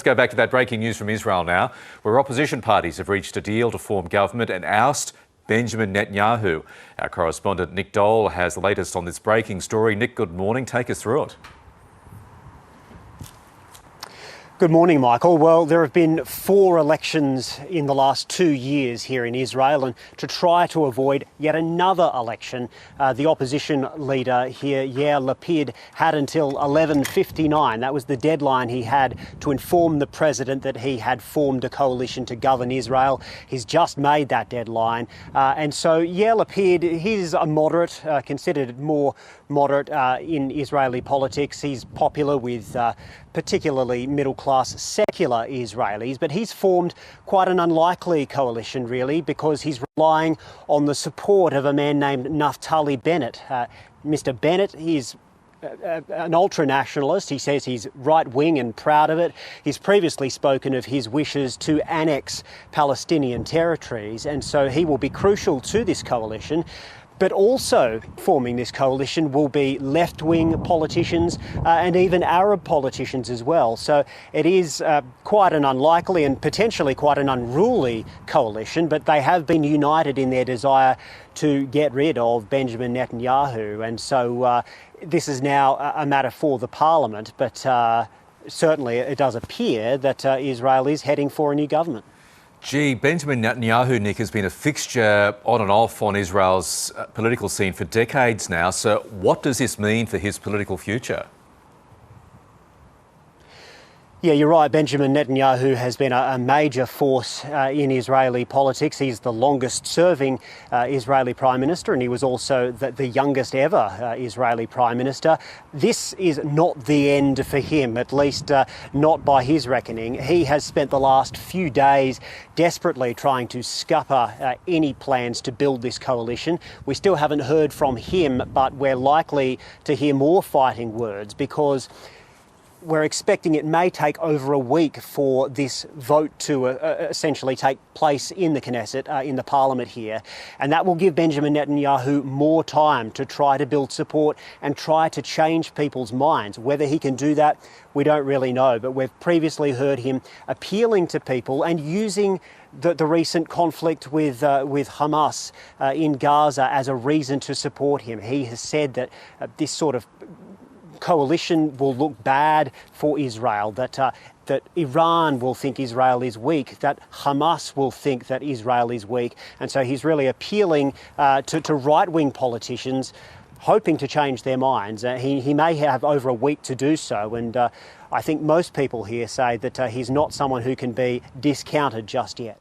go back to that breaking news from Israel now, where opposition parties have reached a deal to form government and oust Benjamin Netanyahu. Our correspondent Nick Dole has the latest on this breaking story. Nick, good morning. Take us through it. Good morning, Michael. Well, there have been 4 elections in the last 2 years here in Israel, and to try to avoid yet another election, the opposition leader here, Yair Lapid, had until 11:59. That was the deadline he had to inform the president that he had formed a coalition to govern Israel. He's just made that deadline. And so Yair Lapid, he's a moderate, considered more moderate in Israeli politics. He's popular with particularly middle-class secular Israelis, but he's formed quite an unlikely coalition, really, because he's relying on the support of a man named Naftali Bennett. Mr. Bennett is an ultra-nationalist. He says he's right-wing and proud of it. He's previously spoken of his wishes to annex Palestinian territories, and so he will be crucial to this coalition. But also forming this coalition will be left-wing politicians and even Arab politicians as well. So it is quite an unlikely and potentially quite an unruly coalition, but they have been united in their desire to get rid of Benjamin Netanyahu. And so this is now a matter for the parliament, but certainly it does appear that Israel is heading for a new government. Gee, Benjamin Netanyahu, Nick, has been a fixture on and off on Israel's political scene for decades now. So what does this mean for his political future? Yeah, you're right. Benjamin Netanyahu has been a major force in Israeli politics. He's the longest serving Israeli Prime Minister, and he was also the youngest ever Israeli Prime Minister. This is not the end for him, at least not by his reckoning. He has spent the last few days desperately trying to scupper any plans to build this coalition. We still haven't heard from him, but we're likely to hear more fighting words because we're expecting it may take over a week for this vote to essentially take place in the Knesset, in the parliament here. And that will give Benjamin Netanyahu more time to try to build support and try to change people's minds. Whether he can do that, we don't really know. But we've previously heard him appealing to people and using the recent conflict with Hamas in Gaza as a reason to support him. He has said that this sort of coalition will look bad for Israel, that Iran will think Israel is weak, that Hamas will think that Israel is weak. And so he's really appealing to right-wing politicians, hoping to change their minds. He may have over a week to do so, and I think most people here say that he's not someone who can be discounted just yet.